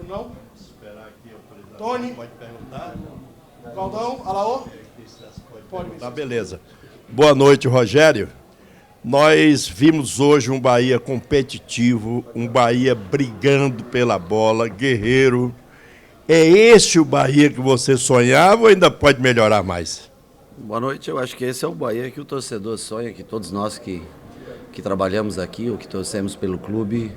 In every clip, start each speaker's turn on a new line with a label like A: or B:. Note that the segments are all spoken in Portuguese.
A: Não? Tony? Pode perguntar. Claudão, Alaô? Pode.
B: Tá, beleza. Boa noite, Rogério. Nós vimos hoje um Bahia competitivo, um Bahia brigando pela bola, guerreiro. É esse o Bahia que você sonhava ou ainda pode melhorar mais?
C: Boa noite, eu acho que esse é o Bahia que o torcedor sonha, que todos nós que trabalhamos aqui ou que torcemos pelo clube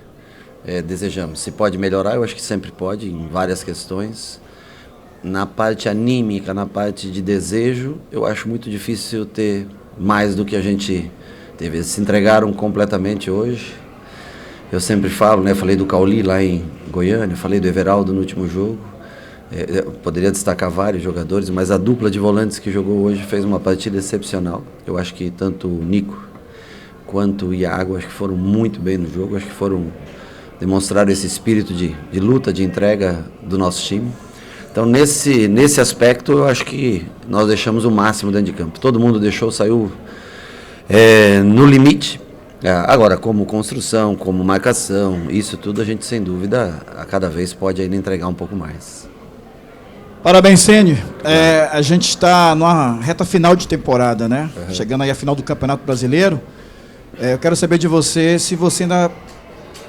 C: desejamos. Se pode melhorar, eu acho que sempre pode, em várias questões. Na parte anímica, na parte de desejo, eu acho muito difícil ter mais do que a gente teve. Eles se entregaram completamente hoje. Eu sempre falo, né? Falei do Cauli lá em Goiânia, falei do Everaldo no último jogo. Eu poderia destacar vários jogadores, mas a dupla de volantes que jogou hoje fez uma partida excepcional. Eu acho que tanto o Nico quanto o Iago, acho que foram muito bem no jogo, acho que demonstraram esse espírito de luta, de entrega do nosso time. Então, nesse aspecto, eu acho que nós deixamos o máximo dentro de campo. Todo mundo saiu no limite. Agora, como construção, como marcação, isso tudo a gente, sem dúvida, a cada vez pode ainda entregar um pouco mais.
A: Parabéns, Ceni. A gente está numa reta final de temporada, né?
C: Uhum.
A: Chegando aí a final do Campeonato Brasileiro. Eu quero saber de você se você ainda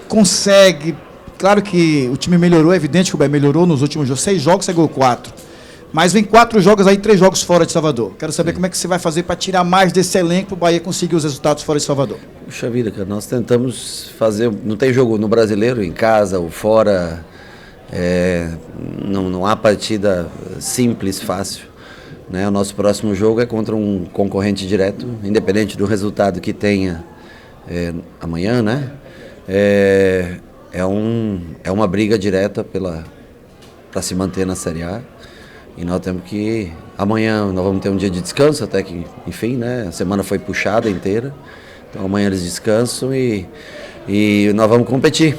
A: consegue... Claro que o time melhorou, é evidente que o Bahia melhorou nos últimos jogos. 6 jogos, você ganhou 4. Mas vem 4 jogos aí, 3 jogos fora de Salvador. Quero saber como é que você vai fazer para tirar mais desse elenco para o Bahia conseguir os resultados fora de Salvador.
C: Puxa vida, cara, nós tentamos fazer... Não tem jogo no Brasileiro, em casa ou fora. Não há partida simples, fácil. Né? O nosso próximo jogo é contra um concorrente direto, independente do resultado que tenha amanhã, né? É uma briga direta para se manter na Série A. E nós temos que... Amanhã nós vamos ter um dia de descanso, até que, enfim, né? A semana foi puxada inteira. Então amanhã eles descansam e nós vamos competir.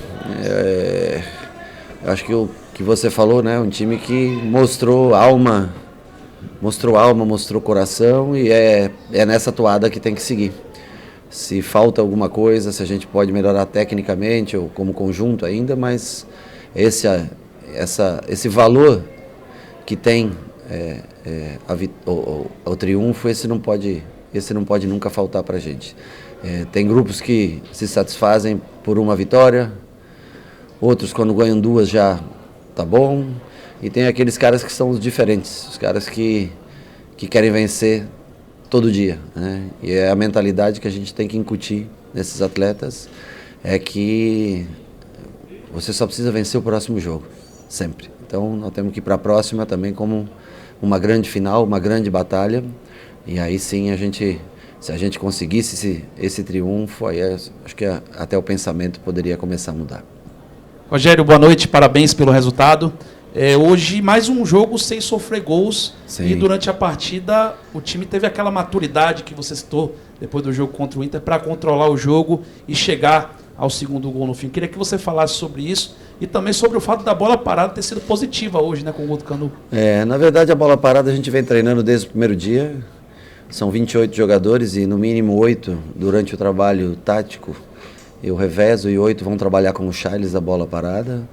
C: Eu acho que o que você falou, né? Um time que mostrou alma, mostrou coração e é nessa toada que tem que seguir. Se falta alguma coisa, se a gente pode melhorar tecnicamente ou como conjunto ainda, mas esse valor que tem o triunfo, esse não pode nunca faltar para a gente. Tem grupos que se satisfazem por uma vitória, outros quando ganham 2 já tá bom, e tem aqueles caras que são os diferentes, os caras que querem vencer todo dia, né? E é a mentalidade que a gente tem que incutir nesses atletas, é que você só precisa vencer o próximo jogo, sempre. Então nós temos que ir para a próxima também como uma grande final, uma grande batalha, e aí sim se a gente conseguisse esse triunfo, aí acho que até o pensamento poderia começar a mudar.
D: Rogério, boa noite, parabéns pelo resultado. Hoje, mais um jogo sem sofrer gols. Sim. E durante a partida, o time teve aquela maturidade que você citou depois do jogo contra o Inter para controlar o jogo e chegar ao segundo gol no fim. Queria que você falasse sobre isso e também sobre o fato da bola parada ter sido positiva hoje, né, com o gol do Canu.
C: Na verdade, a bola parada a gente vem treinando desde o primeiro dia. São 28 jogadores e no mínimo 8 durante o trabalho tático. Eu revezo e 8 vão trabalhar com o Charles a bola parada.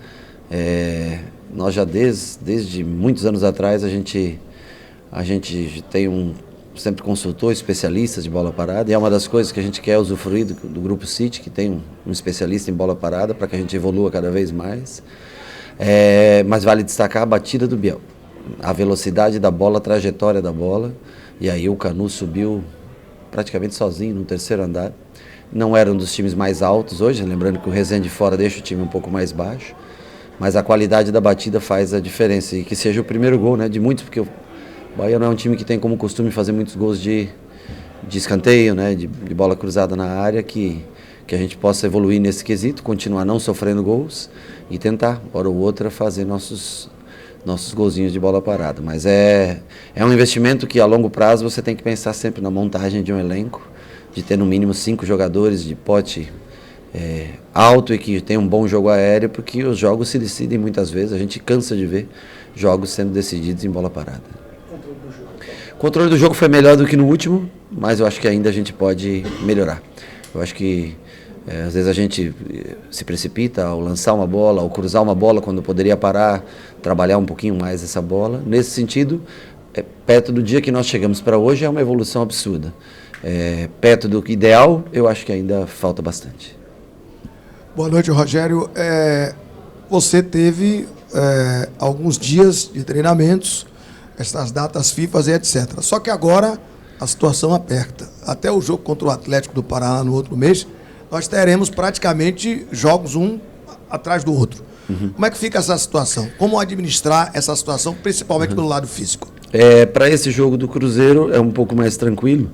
C: Nós já desde muitos anos atrás a gente sempre consultou especialistas de bola parada, e é uma das coisas que a gente quer usufruir do Grupo City, que tem um especialista em bola parada, para que a gente evolua cada vez mais. Mas vale destacar a batida do Biel, a velocidade da bola, a trajetória da bola, e aí o Canu subiu praticamente sozinho no 3º andar. Não era um dos times mais altos hoje, lembrando que o Resende fora deixa o time um pouco mais baixo, mas a qualidade da batida faz a diferença, e que seja o primeiro gol, né, de muitos, porque o Bahia não é um time que tem como costume fazer muitos gols de escanteio, né, de bola cruzada na área, que a gente possa evoluir nesse quesito, continuar não sofrendo gols e tentar, hora ou outra, fazer nossos golzinhos de bola parada. Mas é um investimento que a longo prazo você tem que pensar sempre na montagem de um elenco, de ter no mínimo 5 jogadores de pote alto e que tem um bom jogo aéreo, porque os jogos se decidem muitas vezes, a gente cansa de ver jogos sendo decididos em bola parada. O controle do jogo foi melhor do que no último, mas eu acho que ainda a gente pode melhorar. Eu acho que Às vezes a gente se precipita ao lançar uma bola, ao cruzar uma bola quando poderia parar, trabalhar um pouquinho mais essa bola. Nesse sentido, perto do dia que nós chegamos para hoje é uma evolução absurda. Perto do ideal, eu acho que ainda falta bastante.
E: Boa noite, Rogério. Você teve alguns dias de treinamentos, essas datas FIFA e etc. Só que agora a situação aperta. Até o jogo contra o Atlético do Paraná no outro mês, nós teremos praticamente jogos um atrás do outro. Como é que fica essa situação? Como administrar essa situação, principalmente pelo lado físico?
C: Para esse jogo do Cruzeiro é um pouco mais tranquilo,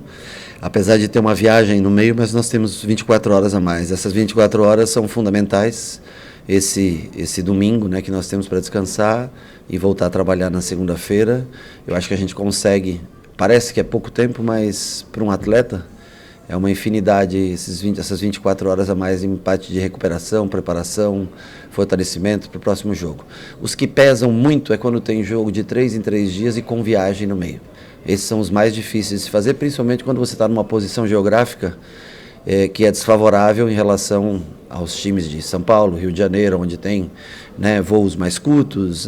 C: apesar de ter uma viagem no meio, mas nós temos 24 horas a mais. Essas 24 horas são fundamentais. Esse domingo, né, que nós temos para descansar e voltar a trabalhar na segunda-feira, eu acho que a gente consegue. Parece que é pouco tempo, mas para um atleta é uma infinidade, essas 24 horas a mais em parte de recuperação, preparação, fortalecimento para o próximo jogo. Os que pesam muito é quando tem jogo de 3 em 3 dias e com viagem no meio. Esses são os mais difíceis de se fazer, principalmente quando você está numa posição geográfica que é desfavorável em relação aos times de São Paulo, Rio de Janeiro, onde tem, né, voos mais curtos.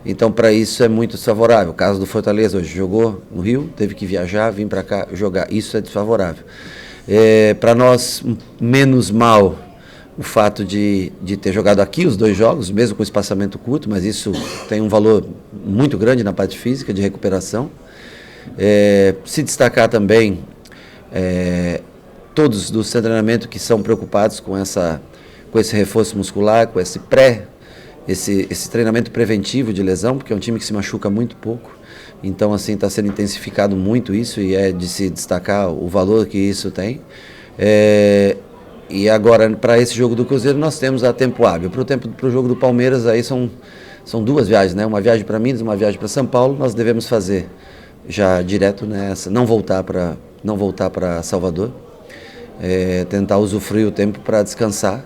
C: Então, para isso é muito desfavorável. O caso do Fortaleza hoje jogou no Rio, teve que viajar, vir para cá jogar. Isso é desfavorável. Para nós, menos mal o fato de ter jogado aqui os 2 jogos, mesmo com espaçamento curto, mas isso tem um valor muito grande na parte física, de recuperação. Se destacar também todos do seu treinamento que são preocupados com esse reforço muscular, com esse treinamento preventivo de lesão, porque é um time que se machuca muito pouco. Então, assim, está sendo intensificado muito isso e é de se destacar o valor que isso tem. E agora, para esse jogo do Cruzeiro, nós temos a tempo hábil. Para o jogo do Palmeiras, aí são 2 viagens, né? Uma viagem para Minas, uma viagem para São Paulo. Nós devemos fazer já direto nessa, não voltar para Salvador. Tentar usufruir o tempo para descansar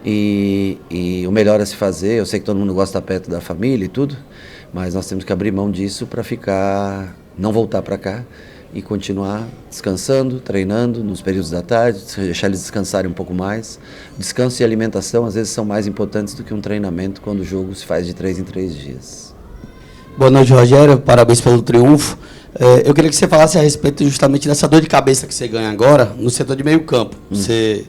C: e o melhor a se fazer. Eu sei que todo mundo gosta de estar perto da família e tudo, mas nós temos que abrir mão disso para não voltar para cá e continuar descansando, treinando nos períodos da tarde, deixar eles descansarem um pouco mais. Descanso e alimentação às vezes são mais importantes do que um treinamento quando o jogo se faz de 3 em 3 dias.
F: Boa noite, Rogério, parabéns pelo triunfo. Eu queria que você falasse a respeito justamente dessa dor de cabeça que você ganha agora no setor de meio campo. Você,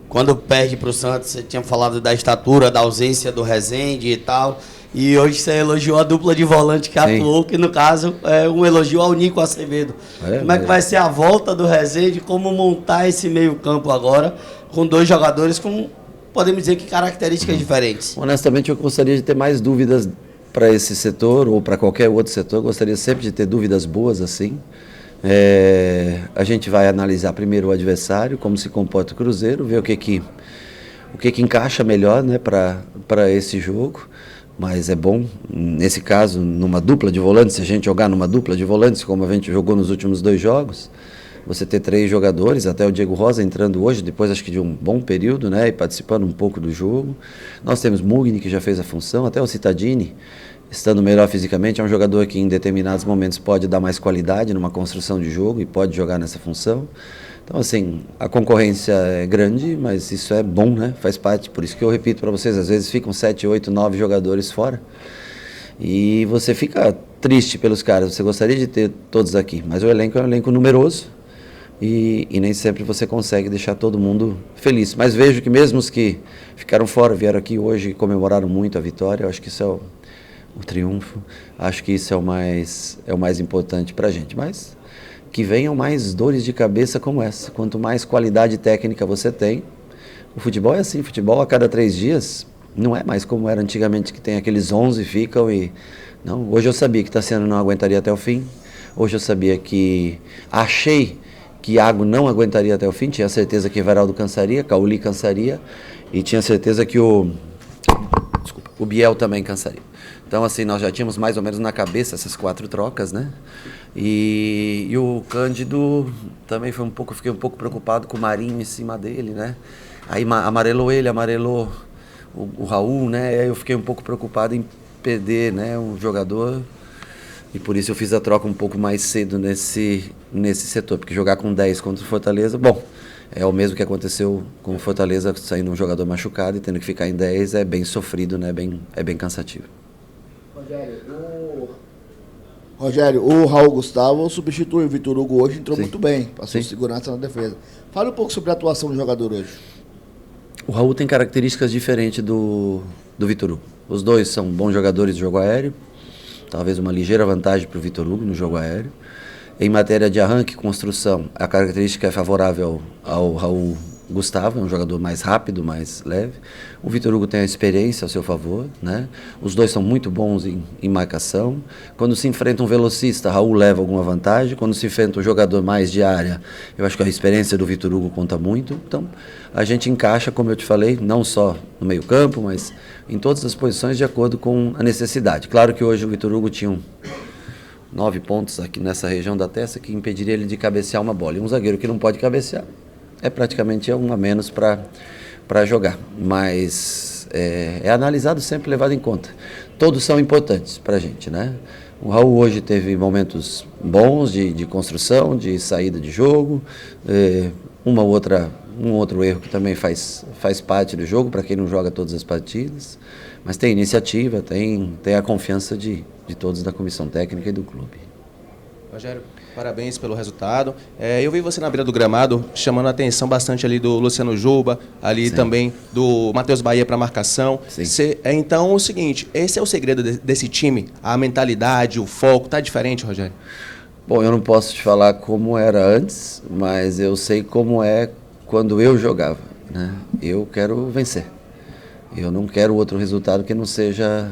F: quando perde para o Santos, você tinha falado da estatura, da ausência do Rezende e tal, e hoje você elogiou a dupla de volante que atuou, que no caso é um elogio ao Nico Acevedo. Como é que vai ser a volta do Rezende, como montar esse meio campo agora, com 2 jogadores com, podemos dizer que características diferentes?
C: Honestamente, eu gostaria de ter mais dúvidas para esse setor ou para qualquer outro setor. Eu gostaria sempre de ter dúvidas boas assim. A gente vai analisar primeiro o adversário, como se comporta o Cruzeiro, ver o que encaixa melhor, né, para esse jogo. Mas é bom, nesse caso, numa dupla de volantes, se a gente jogar numa dupla de volantes, como a gente jogou nos últimos 2 jogos, você ter 3 jogadores, até o Diego Rosa entrando hoje, depois acho que de um bom período, né, e participando um pouco do jogo. Nós temos Mugni, que já fez a função, até o Cittadini, estando melhor fisicamente, é um jogador que em determinados momentos pode dar mais qualidade numa construção de jogo e pode jogar nessa função. Então, assim, a concorrência é grande, mas isso é bom, né? Faz parte. Por isso que eu repito para vocês, às vezes ficam 7, 8, 9 jogadores fora e você fica triste pelos caras. Você gostaria de ter todos aqui, mas o elenco é um elenco numeroso e nem sempre você consegue deixar todo mundo feliz. Mas vejo que mesmo os que ficaram fora, vieram aqui hoje e comemoraram muito a vitória. Eu acho que isso é o triunfo. Acho que isso é o mais importante para a gente. Mas que venham mais dores de cabeça como essa. Quanto mais qualidade técnica você tem, o futebol é assim, futebol a cada 3 dias, não é mais como era antigamente, que tem aqueles 11 ficam e... Não, hoje eu sabia que Tassiano não aguentaria até o fim, hoje eu sabia achei que Iago não aguentaria até o fim, tinha certeza que Everaldo cansaria, Cauli cansaria, e tinha certeza que o Biel também cansaria. Então, assim, nós já tínhamos mais ou menos na cabeça essas 4 trocas, né? E o Cândido também fiquei um pouco preocupado com o Marinho em cima dele, né? Aí amarelou ele, amarelou o Raul, né? Aí eu fiquei um pouco preocupado em perder, né, um jogador, e por isso eu fiz a troca um pouco mais cedo nesse setor, porque jogar com 10 contra o Fortaleza, bom, É o mesmo que aconteceu com o Fortaleza, saindo um jogador machucado e tendo que ficar em 10, é bem sofrido, né? É bem cansativo.
G: Rogério, o Raul Gustavo substitui o Vitor Hugo hoje, entrou
C: Sim.
G: muito bem, passou
C: Sim.
G: segurança na defesa. Fale um pouco sobre a atuação do jogador hoje.
C: O Raul tem características diferentes do Vitor Hugo. Os dois são bons jogadores de jogo aéreo, talvez uma ligeira vantagem para o Vitor Hugo no jogo aéreo. Em matéria de arranque e construção, a característica é favorável ao Raul Gustavo, é um jogador mais rápido, mais leve. O Vitor Hugo tem a experiência ao seu favor, né? Os dois são muito bons em marcação. Quando se enfrenta um velocista, Raul leva alguma vantagem. Quando se enfrenta um jogador mais de área, eu acho que a experiência do Vitor Hugo conta muito. Então, a gente encaixa, como eu te falei, não só no meio-campo, mas em todas as posições de acordo com a necessidade. Claro que hoje o Vitor Hugo tinha 9 pontos aqui nessa região da testa que impediria ele de cabecear uma bola. E um zagueiro que não pode cabecear é praticamente um a menos para jogar. Mas é analisado sempre, levado em conta. Todos são importantes para a gente, né? O Raul hoje teve momentos bons de construção, de saída de jogo, um outro erro que também faz parte do jogo, para quem não joga todas as partidas. Mas tem iniciativa, tem a confiança de todos da comissão técnica e do clube.
H: Rogério, parabéns pelo resultado. Eu vi você na beira do gramado chamando a atenção bastante ali do Luciano Juba, ali
C: Sim.
H: também do Matheus Bahia para marcação.
C: Sim.
H: Então, é o seguinte, esse é o segredo desse time? A mentalidade, o foco, tá diferente, Rogério?
C: Bom, eu não posso te falar como era antes, mas eu sei como é quando eu jogava, né? Eu quero vencer. Eu não quero outro resultado que não seja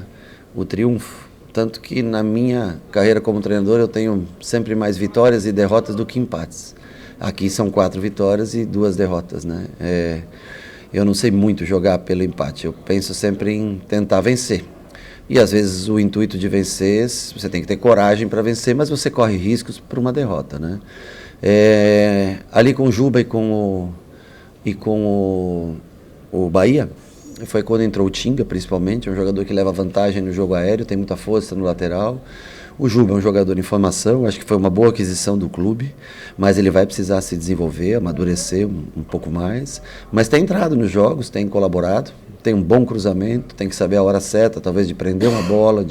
C: o triunfo. Tanto que na minha carreira como treinador eu tenho sempre mais vitórias e derrotas do que empates. Aqui são 4 vitórias e 2 derrotas, né? Eu não sei muito jogar pelo empate, eu penso sempre em tentar vencer. E às vezes o intuito de vencer, você tem que ter coragem para vencer, mas você corre riscos por uma derrota, né? Ali com o Juba e com o Bahia, foi quando entrou o Tinga, principalmente, é um jogador que leva vantagem no jogo aéreo, tem muita força no lateral. O Juba é um jogador em formação, acho que foi uma boa aquisição do clube, mas ele vai precisar se desenvolver, amadurecer um pouco mais. Mas tem entrado nos jogos, tem colaborado, tem um bom cruzamento, tem que saber a hora certa, talvez de prender uma bola,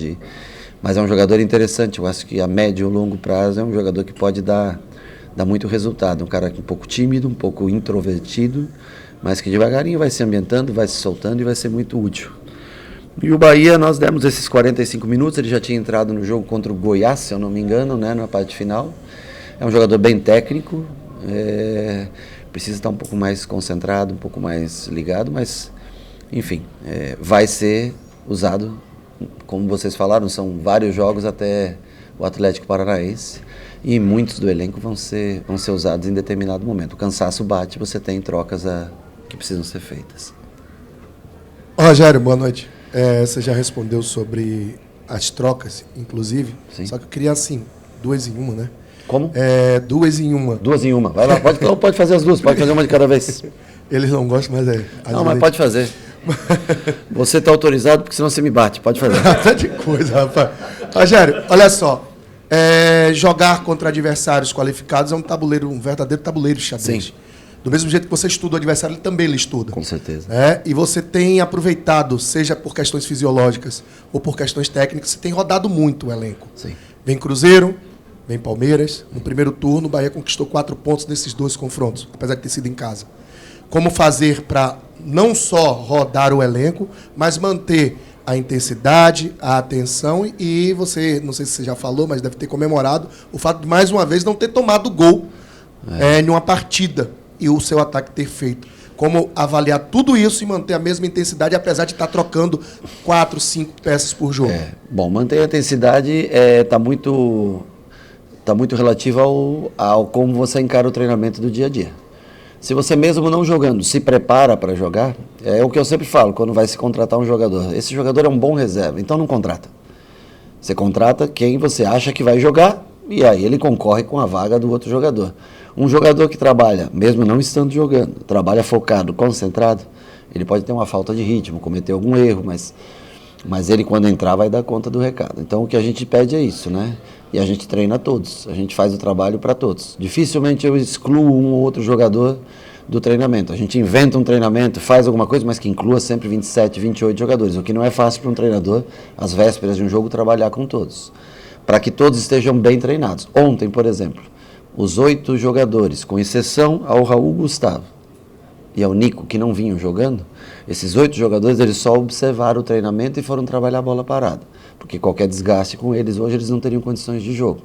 C: mas é um jogador interessante. Eu acho que a médio ou longo prazo é um jogador que pode dar muito resultado. Um cara um pouco tímido, um pouco introvertido, mas que devagarinho vai se ambientando, vai se soltando e vai ser muito útil. E o Bahia, nós demos esses 45 minutos, ele já tinha entrado no jogo contra o Goiás, se eu não me engano, né, na parte final. É um jogador bem técnico, precisa estar um pouco mais concentrado, um pouco mais ligado, mas, enfim, vai ser usado, como vocês falaram, são vários jogos até o Atlético Paranaense, e muitos do elenco vão ser usados em determinado momento. O cansaço bate, você tem trocas que precisam ser feitas.
E: Rogério, boa noite. Você já respondeu sobre as trocas, inclusive.
C: Sim.
E: Só que eu queria, assim, 2 em 1, né?
C: Como?
E: 2 em 1.
C: 2 em 1. Vai lá, pode fazer as duas, pode fazer uma de cada vez.
E: Eles não gostam, mas
C: Não, mas pode fazer. Você está autorizado, porque senão você me bate. Pode fazer.
E: Nada de coisa, rapaz. Rogério, olha só. Jogar contra adversários qualificados é um verdadeiro tabuleiro de xadrez.
C: Sim.
E: Do mesmo jeito que você estuda o adversário, ele também lhe estuda.
C: Com certeza.
E: E você tem aproveitado, seja por questões fisiológicas ou por questões técnicas, você tem rodado muito o elenco.
C: Sim.
E: Vem Cruzeiro, vem Palmeiras. No primeiro turno, o Bahia conquistou 4 pontos nesses 2 confrontos, apesar de ter sido em casa. Como fazer para não só rodar o elenco, mas manter a intensidade, a atenção e você, não sei se você já falou, mas deve ter comemorado o fato de, mais uma vez, não ter tomado gol em uma partida e o seu ataque ter feito. Como avaliar tudo isso e manter a mesma intensidade, apesar de estar trocando 4, 5 peças por jogo?
C: Bom, manter a intensidade está muito relativo ao como você encara o treinamento do dia a dia. Se você mesmo não jogando, se prepara para jogar, é o que eu sempre falo quando vai se contratar um jogador. Esse jogador é um bom reserva, então não contrata. Você contrata quem você acha que vai jogar e aí ele concorre com a vaga do outro jogador. Um jogador que trabalha, mesmo não estando jogando, trabalha focado, concentrado, ele pode ter uma falta de ritmo, cometer algum erro, mas ele quando entrar vai dar conta do recado. Então o que a gente pede é isso, né? E a gente treina todos, a gente faz o trabalho para todos. Dificilmente eu excluo um ou outro jogador do treinamento. A gente inventa um treinamento, faz alguma coisa, mas que inclua sempre 27, 28 jogadores, o que não é fácil para um treinador, às vésperas de um jogo, trabalhar com todos, para que todos estejam bem treinados. Ontem, por exemplo, os 8 jogadores, com exceção ao Raul Gustavo e ao Nico, que não vinham jogando, esses 8 jogadores, eles só observaram o treinamento e foram trabalhar a bola parada, porque qualquer desgaste com eles hoje, eles não teriam condições de jogo.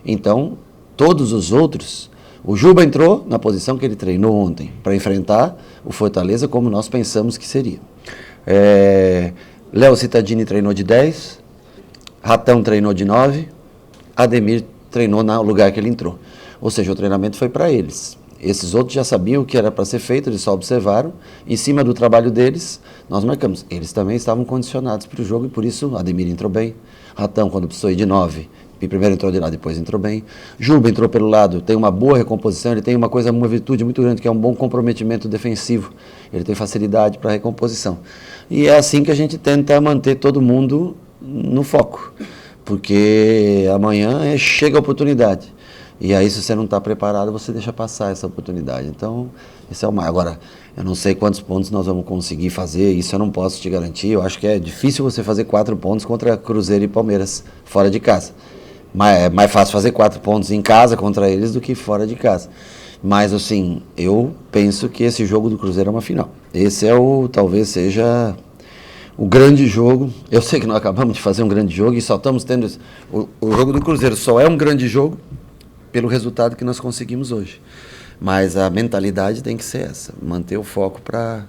C: Então, todos os outros, o Juba entrou na posição que ele treinou ontem, para enfrentar o Fortaleza como nós pensamos que seria. Léo Cittadini treinou de 10, Ratão treinou de 9, Ademir treinou no lugar que ele entrou. Ou seja, o treinamento foi para eles. Esses outros já sabiam o que era para ser feito, eles só observaram. Em cima do trabalho deles, nós marcamos. Eles também estavam condicionados para o jogo e por isso Ademir entrou bem. Ratão, quando precisou ir de 9, e primeiro entrou de lado, depois entrou bem. Juba entrou pelo lado, tem uma boa recomposição, ele tem uma virtude muito grande, que é um bom comprometimento defensivo. Ele tem facilidade para a recomposição. E é assim que a gente tenta manter todo mundo no foco, porque amanhã chega a oportunidade. E aí, se você não está preparado, você deixa passar essa oportunidade. Então, esse é o mais. Agora, eu não sei quantos pontos nós vamos conseguir fazer, isso eu não posso te garantir. Eu acho que é difícil você fazer 4 pontos contra Cruzeiro e Palmeiras fora de casa. Mas é mais fácil fazer 4 pontos em casa contra eles do que fora de casa. Mas, assim, eu penso que esse jogo do Cruzeiro é uma final. Esse talvez seja o grande jogo. Eu sei que nós acabamos de fazer um grande jogo e só estamos tendo... O jogo do Cruzeiro só é um grande jogo pelo resultado que nós conseguimos hoje. Mas a mentalidade tem que ser essa, manter o foco para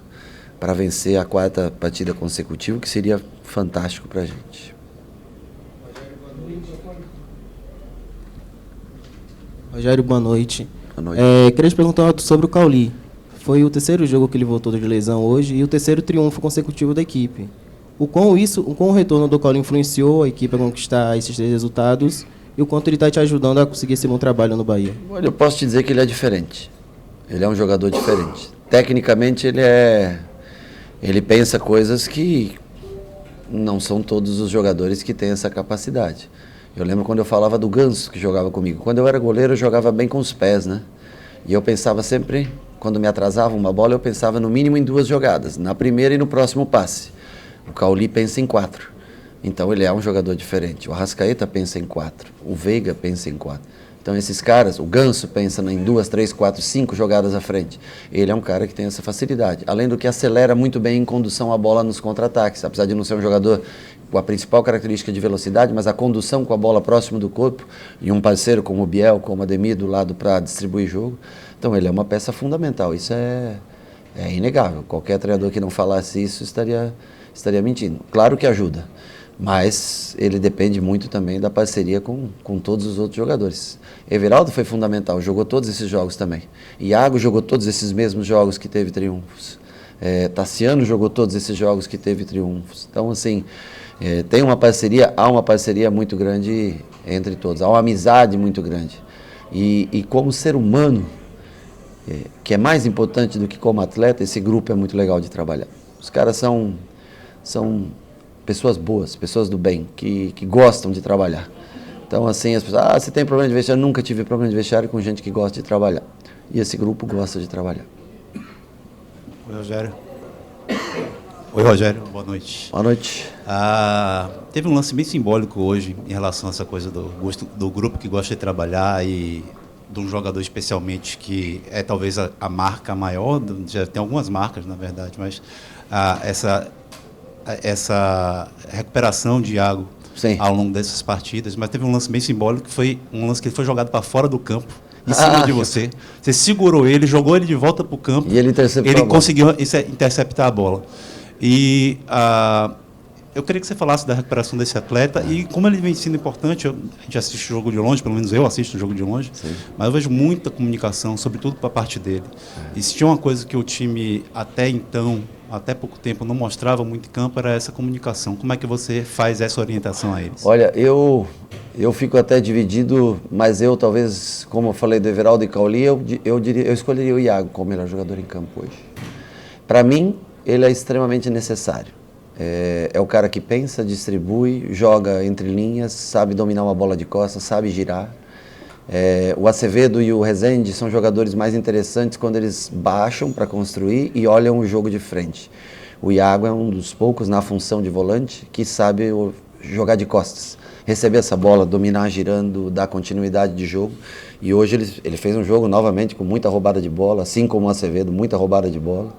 C: vencer a 4ª partida consecutiva, que seria fantástico para a gente.
I: Rogério, boa noite.
C: Boa noite.
I: Queria te perguntar sobre o Cauli. Foi o 3º jogo que ele voltou de lesão hoje e o 3º triunfo consecutivo da equipe. O quão o retorno do Cauli influenciou a equipe a conquistar esses 3 resultados e o quanto ele está te ajudando a conseguir esse bom trabalho no Bahia?
C: Olha, eu posso te dizer que ele é diferente. Ele é um jogador diferente. Tecnicamente, ele pensa coisas que não são todos os jogadores que têm essa capacidade. Eu lembro quando eu falava do Ganso, que jogava comigo. Quando eu era goleiro, eu jogava bem com os pés, né? E eu pensava sempre, quando me atrasava uma bola, eu pensava no mínimo em 2 jogadas, na primeira e no próximo passe. O Cauli pensa em 4. Então ele é um jogador diferente. O Arrascaeta pensa em 4. O Veiga pensa em 4. Então esses caras, o Ganso pensa em 2, 3, 4, 5 jogadas à frente. Ele é um cara que tem essa facilidade. Além do que acelera muito bem em condução à bola nos contra-ataques. Apesar de não ser um jogador com a principal característica de velocidade, mas a condução com a bola próximo do corpo e um parceiro como o Biel, como o Ademir do lado para distribuir jogo. Então ele é uma peça fundamental. Isso é inegável. Qualquer treinador que não falasse isso estaria mentindo. Claro que ajuda. Mas ele depende muito também da parceria com todos os outros jogadores. Everaldo foi fundamental, jogou todos esses jogos também. Iago jogou todos esses mesmos jogos que teve triunfos. Tassiano jogou todos esses jogos que teve triunfos. Então, assim, há uma parceria muito grande entre todos, há uma amizade muito grande. E como ser humano, que é mais importante do que como atleta, esse grupo é muito legal de trabalhar. Os caras são pessoas boas, pessoas do bem, que gostam de trabalhar. Então, assim, as pessoas, você tem problema de vestiário? Nunca tive problema de vestiário com gente que gosta de trabalhar. E esse grupo gosta de trabalhar.
J: Oi, Rogério. Oi, Rogério, boa noite.
C: Boa noite.
J: Teve um lance bem simbólico hoje em relação a essa coisa do grupo que gosta de trabalhar e de um jogador especialmente que é talvez a marca maior, já tem algumas marcas, na verdade, mas essa recuperação de Iago ao longo dessas partidas, mas teve um lance bem simbólico, que foi um lance que ele foi jogado para fora do campo, em cima de você. Você segurou ele, jogou ele de volta para o campo.
C: E ele interceptou
J: ele conseguiu interceptar a bola. E eu queria que você falasse da recuperação desse atleta e como ele vem sendo importante. A gente assiste o jogo de longe, pelo menos eu assisto o jogo de longe, mas eu vejo muita comunicação, sobretudo para a parte dele. E se tinha uma coisa que o time até então, até pouco tempo, não mostrava muito em campo, era essa comunicação. Como é que você faz essa orientação a eles?
C: Olha, eu fico até dividido, mas eu talvez, como eu falei do Everaldo e Cauli, eu escolheria o Iago como melhor jogador em campo hoje. Para mim, ele é extremamente necessário. É o cara que pensa, distribui, joga entre linhas, sabe dominar uma bola de costas, sabe girar. O Acevedo e o Rezende são jogadores mais interessantes quando eles baixam para construir e olham o jogo de frente. O Iago é um dos poucos na função de volante que sabe jogar de costas, receber essa bola, dominar girando, dar continuidade de jogo. E hoje ele fez um jogo novamente com muita roubada de bola, assim como o Acevedo, muita roubada de bola.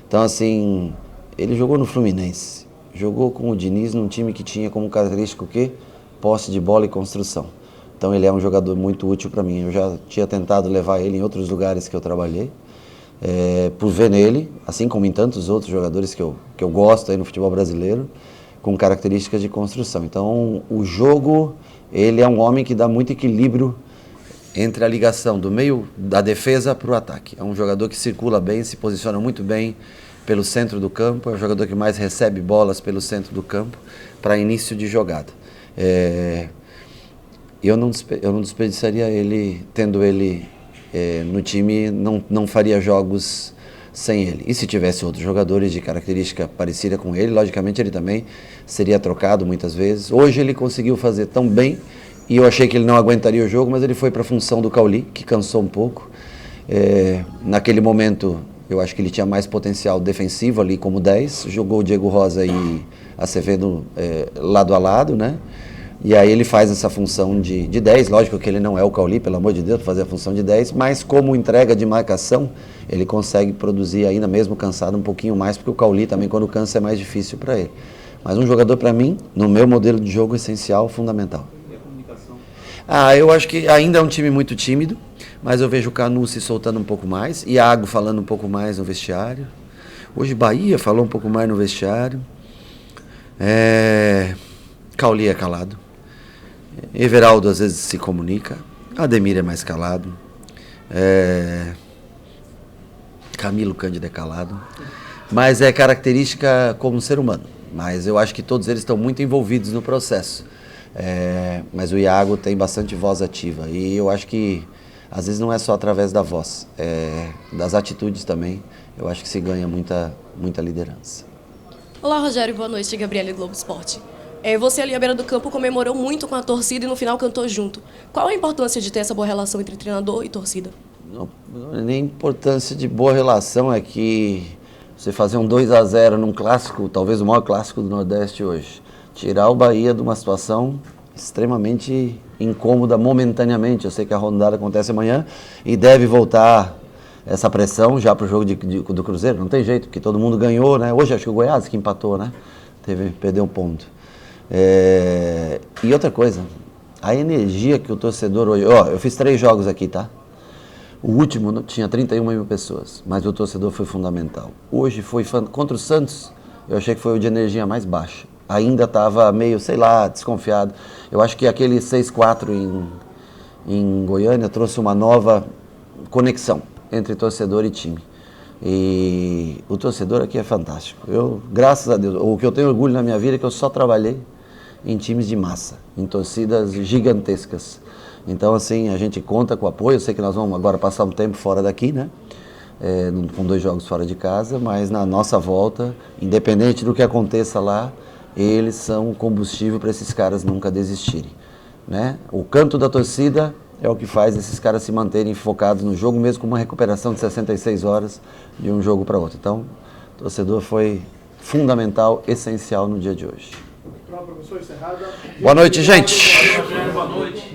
C: Então, assim, ele jogou no Fluminense, jogou com o Diniz num time que tinha como característica o quê? Posse de bola e construção. Então ele é um jogador muito útil para mim. Eu já tinha tentado levar ele em outros lugares que eu trabalhei, por ver nele, assim como em tantos outros jogadores que eu gosto aí no futebol brasileiro, com características de construção. Então o jogo, ele é um homem que dá muito equilíbrio entre a ligação do meio da defesa para o ataque. É um jogador que circula bem, se posiciona muito bem pelo centro do campo, é o jogador que mais recebe bolas pelo centro do campo para início de jogada. Eu não desperdiçaria ele, tendo ele no time, não faria jogos sem ele. E se tivesse outros jogadores de característica parecida com ele, logicamente ele também seria trocado muitas vezes. Hoje ele conseguiu fazer tão bem, e eu achei que ele não aguentaria o jogo, mas ele foi para a função do Cauli, que cansou um pouco. Naquele momento, eu acho que ele tinha mais potencial defensivo ali como 10, jogou o Diego Rosa e Acevedo lado a lado, né? E aí ele faz essa função de 10, lógico que ele não é o Cauli, pelo amor de Deus, para fazer a função de 10, mas como entrega de marcação, ele consegue produzir ainda mesmo cansado um pouquinho mais, porque o Cauli também quando cansa é mais difícil para ele. Mas um jogador para mim, no meu modelo de jogo, essencial, fundamental. E a comunicação? Eu acho que ainda é um time muito tímido, mas eu vejo o Canu se soltando um pouco mais, Iago falando um pouco mais no vestiário, hoje Bahia falou um pouco mais no vestiário, Cauli é calado. Everaldo às vezes se comunica, Ademir é mais calado, Camilo Cândido é calado, mas é característica como ser humano, mas eu acho que todos eles estão muito envolvidos no processo, mas o Iago tem bastante voz ativa e eu acho que às vezes não é só através da voz, das atitudes também, eu acho que se ganha muita liderança.
K: Olá Rogério, boa noite, Gabriele Globo Esporte. Você ali à beira do campo comemorou muito com a torcida e no final cantou junto. Qual a importância de ter essa boa relação entre treinador e torcida? Não,
C: nem importância de boa relação, é que você fazer um 2-0 num clássico, talvez o maior clássico do Nordeste hoje, tirar o Bahia de uma situação extremamente incômoda momentaneamente. Eu sei que a rodada acontece amanhã e deve voltar essa pressão já para o jogo do Cruzeiro, não tem jeito, porque todo mundo ganhou, né? Hoje acho que o Goiás que empatou, né? Perdeu um ponto. E outra coisa, a energia que o torcedor hoje... eu fiz 3 jogos aqui, tá? O último tinha 31 mil pessoas, mas o torcedor foi fundamental. Hoje foi contra o Santos, eu achei que foi o de energia mais baixa. Ainda estava meio, sei lá, desconfiado. Eu acho que aquele 6-4 em Goiânia trouxe uma nova conexão entre torcedor e time. E o torcedor aqui é fantástico. Graças a Deus, o que eu tenho orgulho na minha vida é que eu só trabalhei em times de massa, em torcidas gigantescas. Então, assim, a gente conta com o apoio. Eu sei que nós vamos agora passar um tempo fora daqui, né? Com 2 jogos fora de casa, mas na nossa volta, independente do que aconteça lá, eles são combustível para esses caras nunca desistirem, né? O canto da torcida é o que faz esses caras se manterem focados no jogo, mesmo com uma recuperação de 66 horas de um jogo para outro. Então, o torcedor foi fundamental, essencial no dia de hoje. Boa noite, gente.
D: Boa noite.